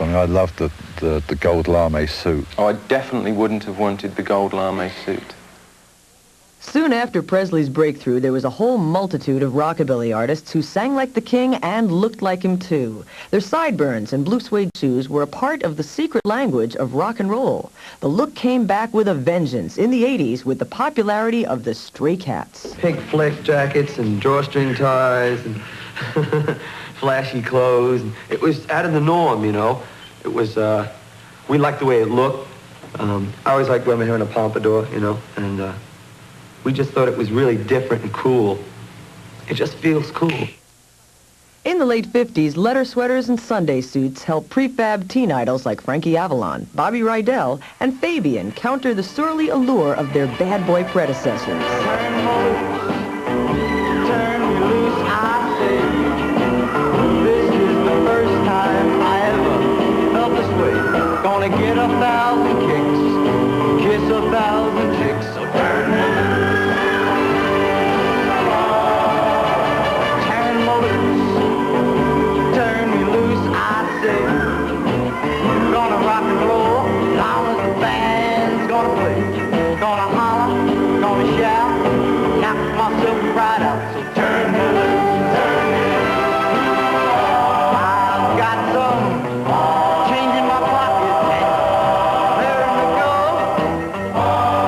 I mean, I loved the gold lame suit. Oh, I definitely wouldn't have wanted the gold lame suit. Soon after Presley's breakthrough, there was a whole multitude of rockabilly artists who sang like the king and looked like him too. Their sideburns and blue suede shoes were a part of the secret language of rock and roll. The look came back with a vengeance in the 80s with the popularity of the Stray Cats. Pink fleck jackets and drawstring ties and flashy clothes. It was out of the norm, you know. It was, we liked the way it looked. I always liked women having a pompadour, you know, and we just thought it was really different and cool. It just feels cool. In the late 50s, letter sweaters and Sunday suits helped prefab teen idols like Frankie Avalon, Bobby Rydell, and Fabian counter the surly allure of their bad boy predecessors. Turn me loose, I say. This is the first time I ever felt this way. Gonna get 1,000 kicks, kiss 1,000 chicks, so turn me loose. Gonna rock and roll, long as the band's gonna play. Gonna holler, gonna shout, knock myself right out. So turn me loose, turn me loose. I've got some change in my pocket, and there to go.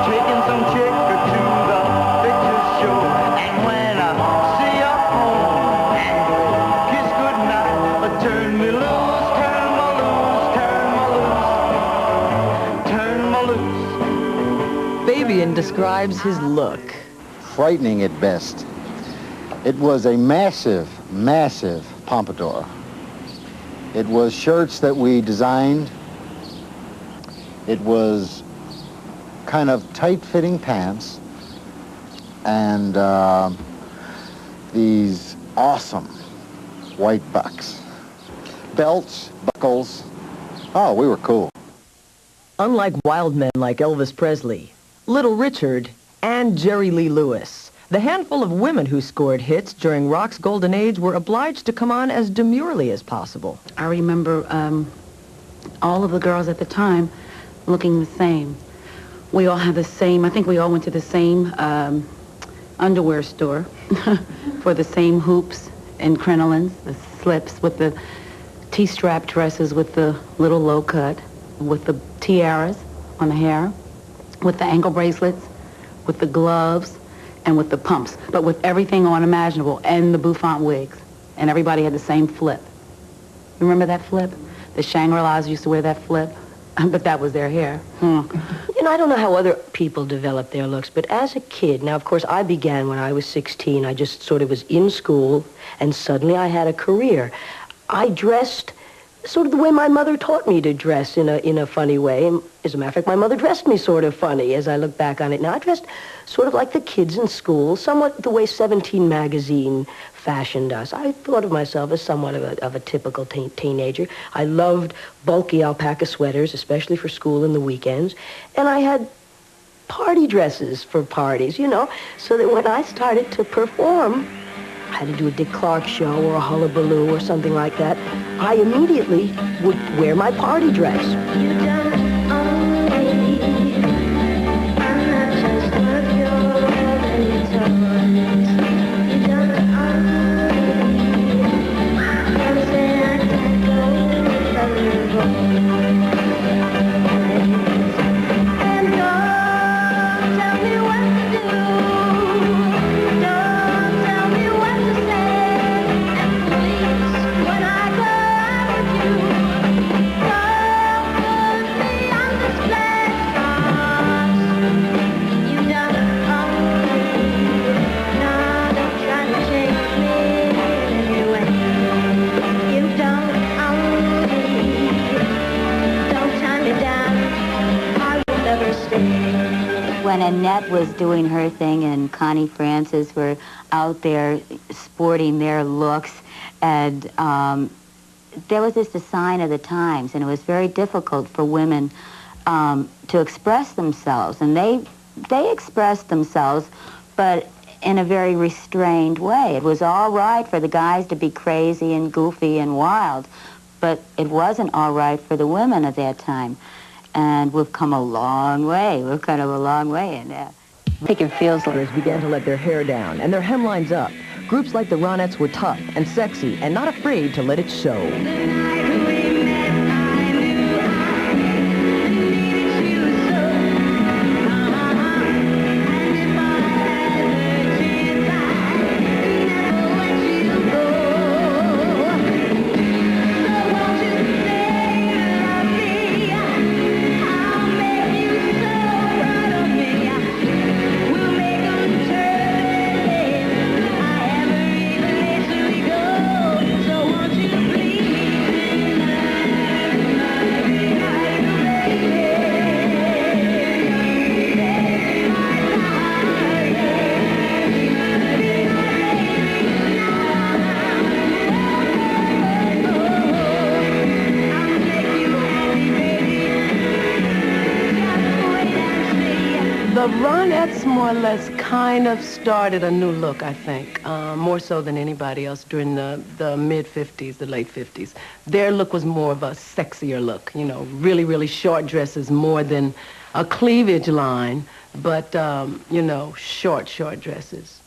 Taking some chick or to the picture show. And when I see you home and kiss goodnight, turn me loose. Fabian describes his look. Frightening at best. It was a massive, massive pompadour. It was shirts that we designed. It was kind of tight-fitting pants and these awesome white bucks. Belts, buckles. Oh, we were cool. Unlike wild men like Elvis Presley, Little Richard, and Jerry Lee Lewis, the handful of women who scored hits during rock's golden age were obliged to come on as demurely as possible. I remember all of the girls at the time looking the same. We all had the same, I think we all went to the same underwear store for the same hoops and crinolines, the slips with the T-strap dresses with the little low cut, with the tiaras on the hair, with the ankle bracelets, with the gloves, and with the pumps, but with everything on imaginable, and the bouffant wigs. And everybody had the same flip. Remember that flip? The Shangri-Las used to wear that flip, but that was their hair. You know, I don't know how other people develop their looks, but as a kid, now, of course, I began when I was 16. I just sort of was in school, and suddenly I had a career. I dressed sort of the way my mother taught me to dress, in a funny way. And as a matter of fact, my mother dressed me sort of funny as I look back on it now. I dressed sort of like the kids in school, somewhat the way 17 magazine fashioned us. I thought of myself as somewhat of a typical teenager. I loved bulky alpaca sweaters, especially for school and the weekends. And I had party dresses for parties, you know, so that when I started to perform, I had to do a Dick Clark show or a hullabaloo or something like that, I immediately would wear my party dress. You don't own me. I'm not just what you're you don't own me. Don't say I can't go and don't tell me what to do. Don't tell me what to say. And please, when I go out with you, don't put me on display. 'Cause you don't own me. No, don't try to change me in any way. You don't own me. Don't tie me down. I will never stay. When Annette was doing her thing and Connie Francis were out there sporting their looks, and there was just a sign of the times, and it was very difficult for women to express themselves, and they expressed themselves, but in a very restrained way. It was all right for the guys to be crazy and goofy and wild, but it wasn't all right for the women at that time. And we've come a long way. We've come a long way in that. I think it feels like began to let their hair down and their hemlines up. Groups like the Ronettes were tough and sexy and not afraid to let it show. The Ronettes more or less kind of started a new look, I think, more so than anybody else during the mid-50s, the late 50s. Their look was more of a sexier look, you know, really, really short dresses more than a cleavage line, but, you know, short dresses.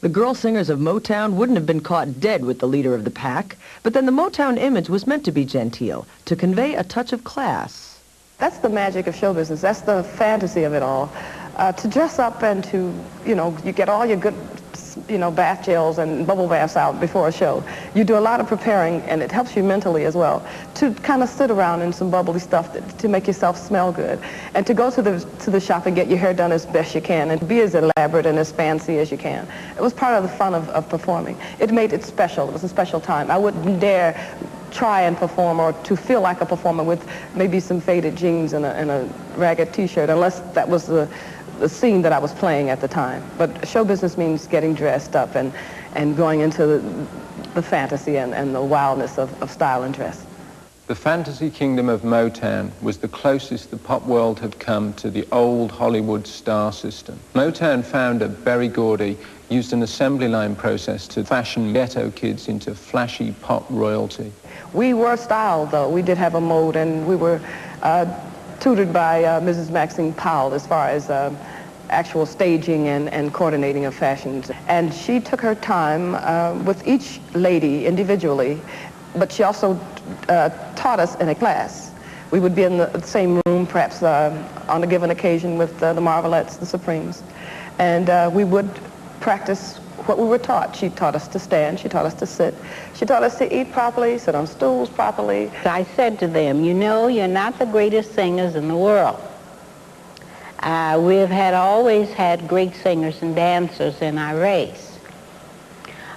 The girl singers of Motown wouldn't have been caught dead with the leader of the pack, but then the Motown image was meant to be genteel, to convey a touch of class. That's the magic of show business. That's the fantasy of it all. To dress up and to, you know, you get all your good, you know, bath gels and bubble baths out before a show. You do a lot of preparing, and it helps you mentally as well, to kind of sit around in some bubbly stuff to make yourself smell good, and to go to the shop and get your hair done as best you can, and be as elaborate and as fancy as you can. It was part of the fun of performing. It made it special. It was a special time. I wouldn't dare try and perform or to feel like a performer with maybe some faded jeans and a ragged T-shirt, unless that was the scene that I was playing at the time. But show business means getting dressed up and going into the fantasy and the wildness of style and dress. The fantasy kingdom of Motown was the closest the pop world had come to the old Hollywood star system. Motown founder Berry Gordy used an assembly line process to fashion ghetto kids into flashy pop royalty. We were styled, though. We did have a mode, and we were tutored by Mrs. Maxine Powell as far as actual staging and coordinating of fashions. And she took her time with each lady individually, but she also taught us in a class. We would be in the same room, perhaps on a given occasion, with the Marvelettes, the Supremes, and we would practice what we were taught. She taught us to stand, she taught us to sit, she taught us to eat properly, sit on stools properly. I said to them, you know, you're not the greatest singers in the world. We've always had great singers and dancers in our race.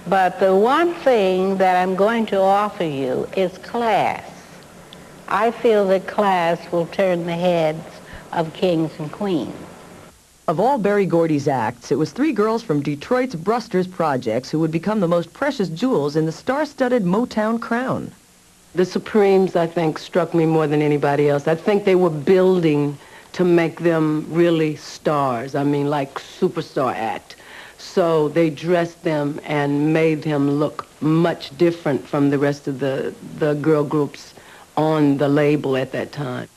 But the one thing that I'm going to offer you is class. I feel that class will turn the heads of kings and queens. Of all Berry Gordy's acts, it was three girls from Detroit's Brusters Projects who would become the most precious jewels in the star-studded Motown crown. The Supremes, I think, struck me more than anybody else. I think they were building to make them really stars. I mean, like superstar act. So they dressed them and made them look much different from the rest of the girl groups on the label at that time.